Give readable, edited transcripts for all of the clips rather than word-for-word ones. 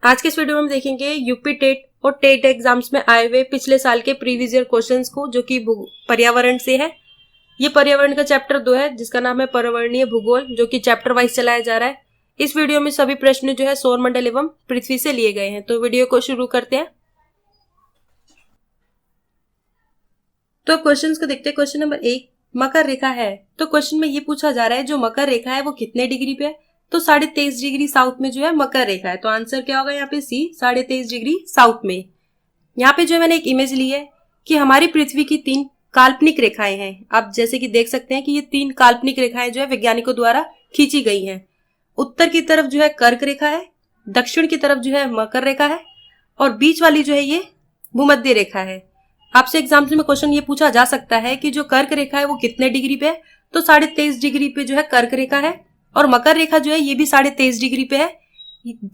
आज के इस वीडियो में हम देखेंगे यूपी टेट और टेट एग्जाम्स में आए हुए पिछले साल के प्रीवियस ईयर क्वेश्चंस को, जो कि पर्यावरण से है। ये पर्यावरण का चैप्टर 2 है जिसका नाम है पर्यावरणीय भूगोल, जो कि चैप्टर वाइज चलाया जा रहा है। इस वीडियो में सभी प्रश्न जो है सौरमंडल एवं पृथ्वी से लिए गए हैं। तो वीडियो को शुरू करते हैं। तो क्वेश्चन को देखते हैं। क्वेश्चन नंबर 1, मकर रेखा है। तो क्वेश्चन में ये पूछा जा रहा है जो मकर रेखा है वो कितने डिग्री पे है। तो 23.5 डिग्री साउथ में जो है मकर रेखा है। तो आंसर क्या होगा यहाँ पे सी, 23.5 डिग्री साउथ में। यहाँ पे जो मैंने एक इमेज ली है कि हमारी पृथ्वी की 3 काल्पनिक रेखाएं हैं। आप जैसे कि देख सकते हैं कि ये 3 काल्पनिक रेखाएं जो है वैज्ञानिकों द्वारा खींची गई हैं। उत्तर की तरफ जो है कर्क रेखा है, दक्षिण की तरफ जो है मकर रेखा है और बीच वाली जो है ये भूमध्य रेखा है। आपसे एग्जाम्स में क्वेश्चन ये पूछा जा सकता है कि जो कर्क रेखा है वो कितने डिग्री पे है। तो 23.5 डिग्री पे जो है कर्क रेखा है और मकर रेखा जो है ये भी 23.5 डिग्री पे है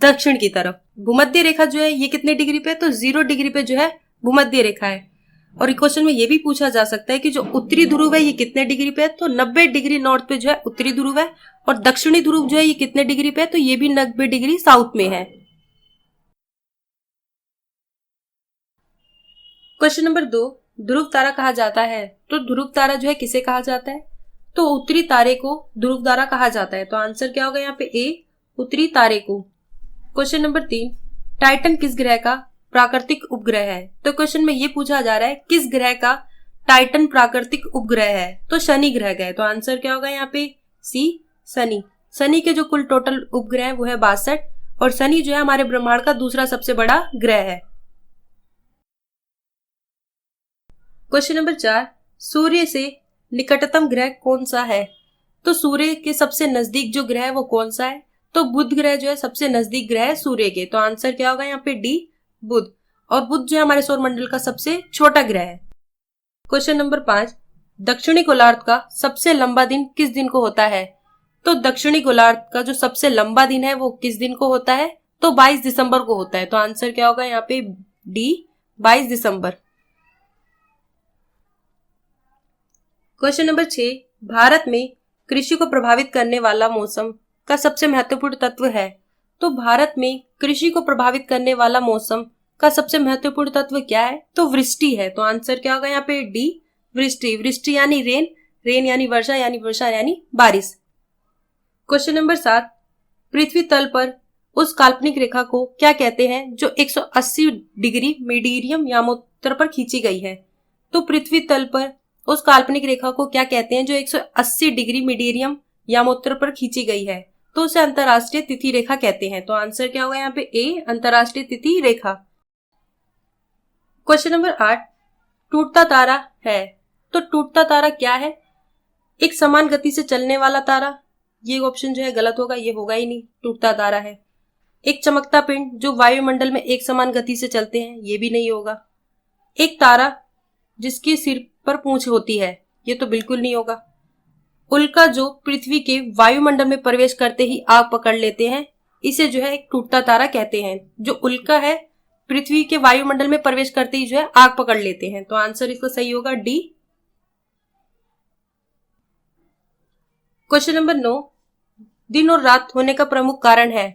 दक्षिण की तरफ। भूमध्य रेखा जो है ये कितने डिग्री पे है, तो 0 डिग्री पे जो है भूमध्य रेखा है। और क्वेश्चन में ये भी पूछा जा सकता है कि जो उत्तरी ध्रुव है ये कितने डिग्री पे है। तो 90 डिग्री नॉर्थ पे जो है उत्तरी ध्रुव है और दक्षिणी ध्रुव जो है ये कितने डिग्री पे है, तो ये भी 90 डिग्री साउथ में है। क्वेश्चन नंबर 2, ध्रुव तारा कहा जाता है। तो ध्रुव तारा जो है किसे कहा जाता है, तो उत्तरी तारे को ध्रुव तारा कहा जाता है। तो आंसर क्या होगा यहाँ पे ए, उत्तरी तारे को। क्वेश्चन नंबर 3, टाइटन किस ग्रह का प्राकृतिक उपग्रह है। तो क्वेश्चन में ये पूछा जा रहा है किस ग्रह का टाइटन प्राकृतिक उपग्रह है। तो शनि ग्रह का है। तो आंसर क्या होगा यहाँ पे सी, शनि। शनि के जो कुल टोटल उपग्रह है वो है 62 और शनि जो है हमारे ब्रह्मांड का दूसरा सबसे बड़ा ग्रह है। क्वेश्चन नंबर 4, सूर्य से निकटतम ग्रह कौन सा है। तो सूर्य के सबसे नजदीक जो ग्रह है वो कौन सा है, तो बुध ग्रह जो है सबसे नजदीक ग्रह है सूर्य के। तो आंसर क्या होगा यहाँ पे डी, बुध। और बुध जो है हमारे सौरमंडल का सबसे छोटा ग्रह है। क्वेश्चन नंबर 5, दक्षिणी गोलार्ध का सबसे लंबा दिन किस दिन को होता है। तो दक्षिणी गोलार्ध का जो सबसे लंबा दिन है वो किस दिन को होता है, तो 22 दिसंबर को होता है। तो आंसर क्या होगा यहाँ पे डी, 22 दिसंबर। क्वेश्चन नंबर 6, भारत में कृषि को प्रभावित करने वाला मौसम का सबसे महत्वपूर्ण तत्व है। तो भारत में कृषि को प्रभावित करने वाला मौसम का सबसे महत्वपूर्ण तत्व क्या है, तो वृष्टि है। तो आंसर क्या होगा यहाँ पे डी, वृष्टि। वृष्टि यानी रेन, रेन यानी वर्षा यानी बारिश। क्वेश्चन नंबर 7, पृथ्वी तल पर उस काल्पनिक रेखा को क्या कहते हैं जो 180 डिग्री मीडियम यामोत्तर पर खींची गई है। तो पृथ्वी तल पर उस काल्पनिक रेखा को क्या कहते हैं जो 180 डिग्री मीडियम यामोत्तर पर खींची गई है। तो उसे अंतरराष्ट्रीय तिथि रेखा कहते हैं। तो आंसर क्या होगा यहाँ पे ए, अंतरराष्ट्रीय तिथि रेखा। क्वेश्चन नंबर 8, टूटता तारा है। तो टूटता तारा क्या है, एक समान गति से चलने वाला तारा। ये ऑप्शन जो है गलत होगा, ये होगा ही नहीं, टूटता तारा है। एक चमकता पिंड जो वायुमंडल में एक समान गति से चलते हैं, ये भी नहीं होगा। एक तारा जिसके सिर पर पूंछ होती है, ये तो बिल्कुल नहीं होगा। उल्का जो पृथ्वी के वायुमंडल में प्रवेश करते ही आग पकड़ लेते हैं, इसे जो है एक टूटता तारा कहते हैं। जो उल्का है पृथ्वी के वायुमंडल में प्रवेश करते ही जो है आग पकड़ लेते हैं। तो आंसर इसका सही होगा डी। क्वेश्चन नंबर 9, दिन और रात होने का प्रमुख कारण है।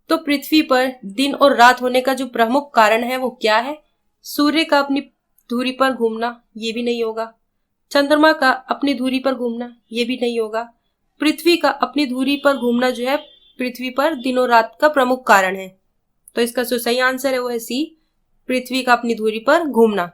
तो पृथ्वी पर दिन और रात होने का जो प्रमुख कारण है वो क्या है, सूर्य का अपनी धुरी पर घूमना, ये भी नहीं होगा। चंद्रमा का अपनी धुरी पर घूमना, ये भी नहीं होगा। पृथ्वी का अपनी धुरी पर घूमना जो है पृथ्वी पर दिन और रात का प्रमुख कारण है। तो इसका जो सही आंसर है वो है सी, पृथ्वी का अपनी धुरी पर घूमना।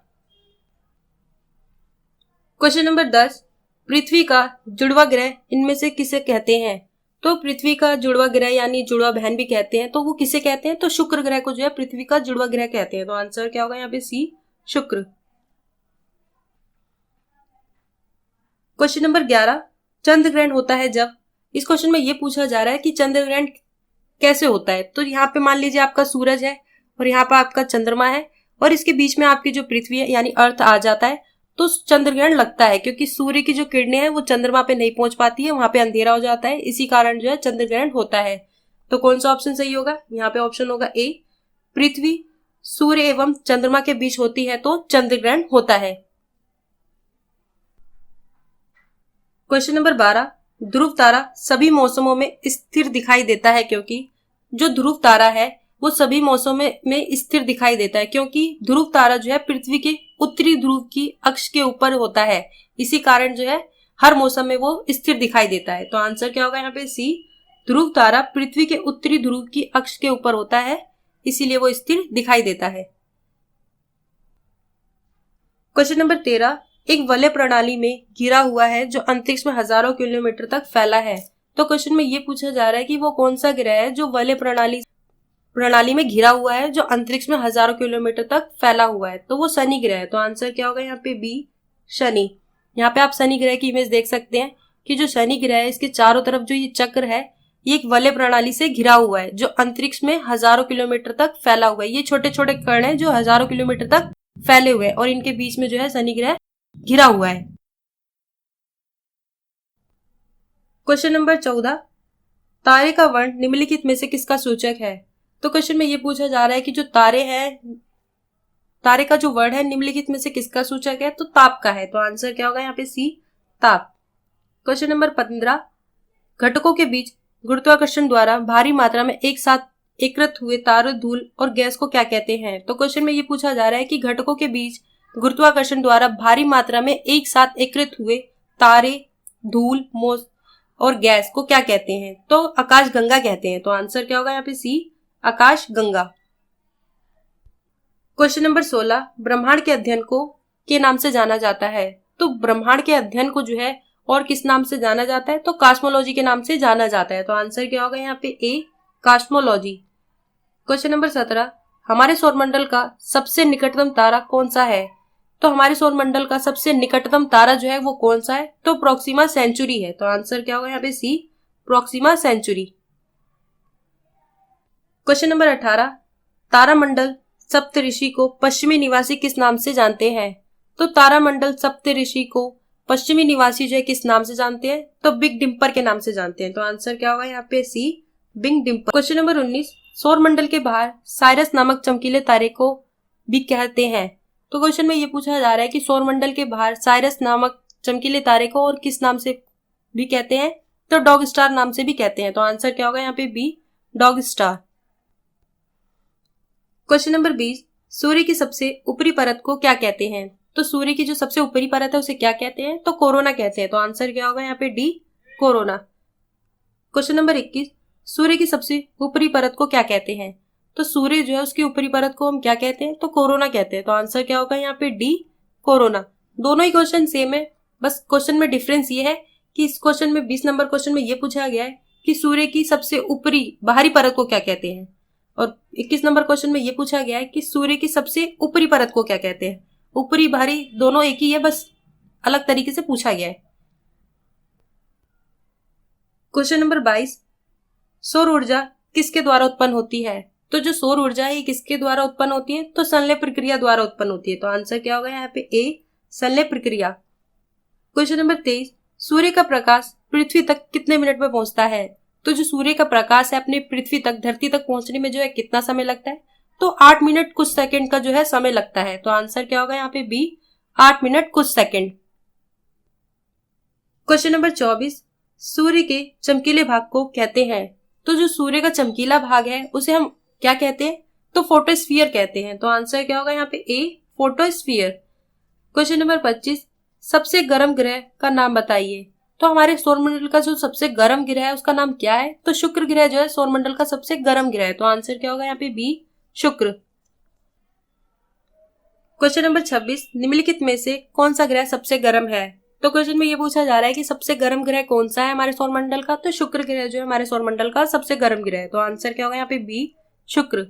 क्वेश्चन नंबर 10, पृथ्वी का जुड़वा ग्रह इनमें से किसे कहते हैं। तो पृथ्वी का जुड़वा ग्रह यानी जुड़वा बहन भी कहते हैं, तो वो किसे कहते हैं, तो शुक्र ग्रह को जो है पृथ्वी का जुड़वा ग्रह कहते हैं। तो आंसर क्या होगा यहाँ पे सी, शुक्र। क्वेश्चन नंबर 11, चंद्र ग्रहण होता है जब। इस क्वेश्चन में ये पूछा जा रहा है कि चंद्र ग्रहण कैसे होता है। तो यहाँ पे मान लीजिए आपका सूरज है और यहाँ पे आपका चंद्रमा है और इसके बीच में आपकी जो पृथ्वी है यानी अर्थ आ जाता है, तो चंद्र ग्रहण लगता है क्योंकि सूर्य की जो किरणें हैं वो चंद्रमा पे नहीं पहुंच पाती है, वहां पे अंधेरा हो जाता है, इसी कारण जो है चंद्र ग्रहण होता है। तो कौन सा ऑप्शन सही होगा, यहाँ पे ऑप्शन होगा ए, पृथ्वी सूर्य एवं चंद्रमा के बीच होती है तो चंद्र ग्रहण होता है। क्वेश्चन नंबर 12, ध्रुव तारा सभी मौसमों में स्थिर दिखाई देता है क्योंकि जो ध्रुव तारा है वो सभी मौसमों में स्थिर दिखाई देता है, क्योंकि ध्रुव तारा जो है पृथ्वी के उत्तरी ध्रुव की अक्ष के ऊपर होता है। इसी कारण जो है हर मौसम में वो स्थिर दिखाई देता है। तो आंसर क्या होगा यहाँ पे सी, ध्रुव तारा पृथ्वी के उत्तरी ध्रुव की अक्ष के ऊपर होता है, इसीलिए वो स्थिर दिखाई देता है। क्वेश्चन नंबर 13, एक वलय प्रणाली में घिरा हुआ है जो अंतरिक्ष में हजारों किलोमीटर तक फैला है। तो क्वेश्चन में ये पूछा जा रहा है कि वो कौन सा ग्रह है जो वलय प्रणाली में घिरा हुआ है, जो अंतरिक्ष में हजारों किलोमीटर तक फैला हुआ है। तो वो शनि ग्रह है। तो आंसर क्या होगा यहाँ पे बी, शनि। यहाँ पे आप शनि ग्रह की इमेज देख सकते हैं कि जो शनि ग्रह है इसके चारों तरफ जो ये चक्र है ये एक वलय प्रणाली से घिरा हुआ है, जो अंतरिक्ष में हजारों किलोमीटर तक फैला हुआ है। ये छोटे छोटे कण हैं जो हजारों किलोमीटर तक फैले हुए हैं और इनके बीच में जो है शनि ग्रह घिरा हुआ है। क्वेश्चन नंबर 14, तारे का वर्ण निम्नलिखित में से किसका सूचक है। तो क्वेश्चन में ये पूछा जा रहा है कि जो तारे हैं, तारे का जो वर्ण है निम्नलिखित में से किसका सूचक है। तो ताप का है। तो आंसर क्या होगा यहाँ पे सी, ताप। क्वेश्चन नंबर 15, घटकों के बीच गुरुत्वाकर्षण द्वारा भारी मात्रा में एक साथ एकत्र हुए तारे, धूल और गैस को क्या कहते हैं। तो क्वेश्चन में ये पूछा जा रहा है कि घटकों के बीच गुरुत्वाकर्षण द्वारा भारी मात्रा में एक साथ एकत्र हुए तारे, धूल और गैस को क्या कहते हैं। तो आकाश गंगा कहते हैं। तो आंसर क्या होगा यहाँ पे सी, आकाश गंगा। क्वेश्चन नंबर 16, ब्रह्मांड के अध्ययन को के नाम से जाना जाता है। तो ब्रह्मांड के अध्ययन को जो है और किस नाम से जाना जाता है। तो कॉस्मोलॉजी के नाम से जाना जाता है। तो आंसर क्या होगा यहाँ पे ए, कॉस्मोलॉजी। क्वेश्चन नंबर 17, हमारे सौरमंडल का सबसे निकटतम तारा कौन सा है। तो हमारे सौरमंडल का सबसे निकटतम तारा जो है वो कौन सा है। तो प्रोक्सिमा सेंचुरी है। तो आंसर क्या होगा यहाँ पे सी, प्रोक्सिमा सेंचुरी। क्वेश्चन नंबर 18, तारामंडल सप्तऋषि को पश्चिमी निवासी किस नाम से जानते हैं। तो तारामंडल सप्तऋषि को पश्चिमी निवासी जो है किस नाम से जानते हैं। तो बिग डिम्पर के नाम से जानते हैं। तो आंसर क्या होगा यहाँ पे सी, बिग डिम्पर। क्वेश्चन नंबर 19, सौरमंडल के बाहर साइरस नामक चमकीले तारे को भी कहते हैं। तो क्वेश्चन में ये पूछा जा रहा है कि सौरमंडल के बाहर साइरस नामक चमकीले तारे को और किस नाम से भी कहते हैं। तो डॉग स्टार नाम से भी कहते हैं। तो आंसर क्या होगा यहाँ पे B, dog star. Question number 20, सूर्य की सबसे ऊपरी परत को क्या कहते हैं। तो सूर्य की जो सबसे ऊपरी परत है उसे क्या कहते हैं। तो कोरोना कहते हैं। तो आंसर क्या होगा यहाँ पे डी, कोरोना। क्वेश्चन नंबर 21, सूर्य की सबसे ऊपरी परत को क्या कहते हैं। तो सूर्य जो है उसकी ऊपरी परत को हम क्या कहते हैं। तो कोरोना कहते हैं। तो आंसर क्या होगा यहाँ पे डी, कोरोना। दोनों ही क्वेश्चन सेम है, बस क्वेश्चन में डिफरेंस ये है कि इस क्वेश्चन में 20 नंबर क्वेश्चन में ये पूछा गया है कि सूर्य की सबसे ऊपरी बाहरी परत को क्या कहते हैं, और 21 नंबर क्वेश्चन में ये पूछा गया है कि सूर्य की सबसे ऊपरी परत को क्या कहते हैं। ऊपरी बाहरी दोनों एक ही है, बस अलग तरीके से पूछा गया है। क्वेश्चन नंबर 22, सौर ऊर्जा किसके द्वारा उत्पन्न होती है। तो जो सौर ऊर्जा है किसके द्वारा उत्पन्न होती है। तो संलय प्रक्रिया द्वारा उत्पन्न होती है। तो आंसर क्या होगा यहाँ पे ए, संलय प्रक्रिया। क्वेश्चन नंबर 23, सूर्य का प्रकाश पृथ्वी तक कितने मिनट में पहुंचता है। तो जो सूर्य का प्रकाश है अपने पृथ्वी तक, धरती तक पहुंचने में जो है कितना समय लगता है। तो 8 मिनट कुछ सेकंड का जो है समय लगता है। तो आंसर क्या होगा यहाँ पे बी, 8 मिनट कुछ सेकंड। क्वेश्चन नंबर 24, सूर्य के चमकीले भाग को कहते हैं। तो जो सूर्य का चमकीला भाग है उसे हम क्या कहते हैं। तो फोटोस्फीयर कहते हैं। तो आंसर क्या होगा यहाँ पे ए, फोटोस्फीयर। क्वेश्चन नंबर 25, सबसे गर्म ग्रह का नाम बताइए। तो हमारे सौरमंडल का जो सबसे गर्म ग्रह है उसका नाम क्या है। तो शुक्र ग्रह जो है सौरमंडल का सबसे गर्म ग्रह है। तो आंसर क्या होगा यहाँ पे बी, शुक्र। क्वेश्चन नंबर 26, निम्नलिखित में से कौन सा ग्रह सबसे गर्म है। तो क्वेश्चन में ये पूछा जा रहा है कि सबसे गर्म ग्रह कौन सा है हमारे सौरमंडल का। तो शुक्र ग्रह जो है हमारे सौरमंडल का सबसे गर्म ग्रह है। तो आंसर क्या होगा यहाँ पे बी, शुक्र।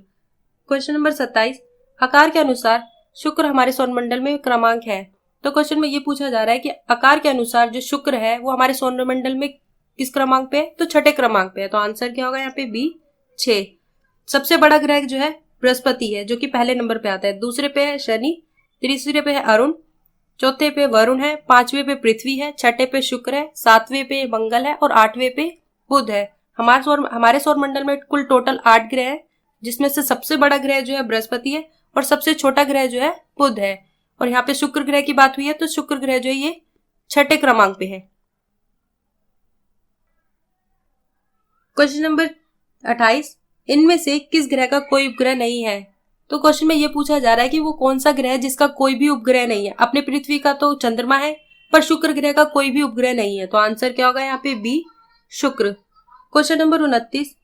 क्वेश्चन नंबर 27, आकार के अनुसार शुक्र हमारे सौरमंडल में क्रमांक है। तो क्वेश्चन में ये पूछा जा रहा है कि आकार के अनुसार जो शुक्र है वो हमारे सौरमंडल में किस क्रमांक पे है। तो छठे क्रमांक पे है। तो आंसर क्या होगा यहाँ पे बी, 6। सबसे बड़ा ग्रह जो है बृहस्पति है जो कि पहले नंबर पे आता है। दूसरे पे है शनि, तीसरे पे है अरुण, चौथे पे वरुण है, पांचवे पे पृथ्वी है, छठे पे शुक्र है, सातवें पे मंगल है और आठवें पे बुध है। हमारे सौरमंडल में कुल टोटल 8 ग्रह है, जिसमें से सबसे बड़ा ग्रह जो है बृहस्पति है और सबसे छोटा ग्रह जो है बुध है। और यहाँ पे शुक्र ग्रह की बात हुई है तो शुक्र ग्रह जो है ये छठे क्रमांक पे है। क्वेश्चन नंबर 28, इनमें से किस ग्रह का कोई उपग्रह नहीं है? तो क्वेश्चन में ये पूछा जा रहा है कि वो कौन सा ग्रह है जिसका कोई भी उपग्रह नहीं है। अपने पृथ्वी का तो चंद्रमा है, पर शुक्र ग्रह का कोई भी उपग्रह नहीं है। तो आंसर क्या होगा यहाँ पे? बी, शुक्र। क्वेश्चन नंबर 29,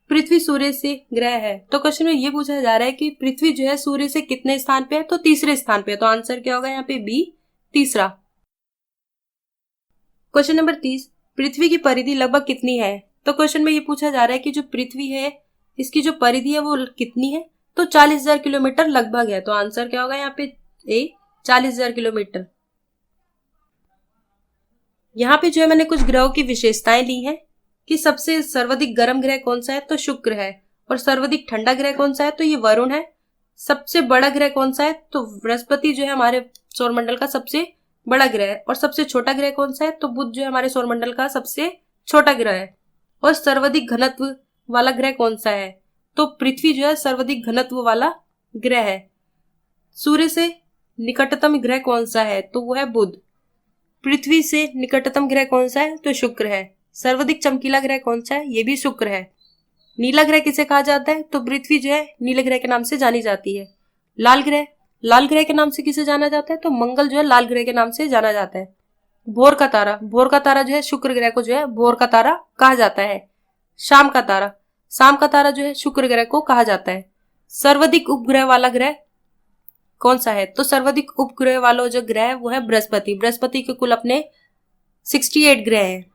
पृथ्वी सूर्य से ग्रह है। तो क्वेश्चन में ये पूछा जा रहा है कि पृथ्वी जो है सूर्य से कितने स्थान पे है? तो तीसरे स्थान पे है। तो आंसर क्या होगा यहाँ पे? बी, तीसरा। क्वेश्चन नंबर 30, पृथ्वी की परिधि लगभग कितनी है? तो क्वेश्चन में ये पूछा जा रहा है कि जो पृथ्वी है इसकी जो परिधि है वो कितनी है? तो 40,000 किलोमीटर लगभग है। तो आंसर क्या होगा यहाँ पे? ए, 40,000 किलोमीटर। यहाँ पे जो है मैंने कुछ ग्रहों की विशेषताएं ली हैं कि सबसे सर्वाधिक गर्म ग्रह कौन सा है? तो शुक्र है। और सर्वाधिक ठंडा ग्रह कौन सा है? तो ये वरुण है। सबसे बड़ा ग्रह कौन सा है? तो बृहस्पति जो है हमारे सौरमंडल का सबसे बड़ा ग्रह है। और सबसे छोटा ग्रह कौन सा है? तो बुध जो है हमारे सौरमंडल का सबसे छोटा ग्रह है। और सर्वाधिक घनत्व वाला ग्रह कौन सा है? तो पृथ्वी जो है सर्वाधिक घनत्व वाला ग्रह है। सूर्य से निकटतम ग्रह कौन सा है? तो वो है बुध। पृथ्वी से निकटतम ग्रह कौन सा है? तो शुक्र है। सर्वाधिक चमकीला ग्रह कौन सा है? ये भी शुक्र है। नीला ग्रह किसे कहा जाता है? तो पृथ्वी जो है नीले ग्रह के नाम से जानी जाती है। लाल ग्रह के नाम से किसे जाना जाता है? तो मंगल जो है लाल ग्रह के नाम से जाना जाता है। भोर का तारा जो है शुक्र ग्रह को जो है भोर का तारा कहा जाता है। शाम का तारा जो है शुक्र ग्रह को कहा जाता है। सर्वाधिक उपग्रह वाला ग्रह कौन सा है? तो सर्वाधिक उपग्रह वाला जो ग्रह है वो है बृहस्पति। बृहस्पति के कुल अपने 68 ग्रह हैं।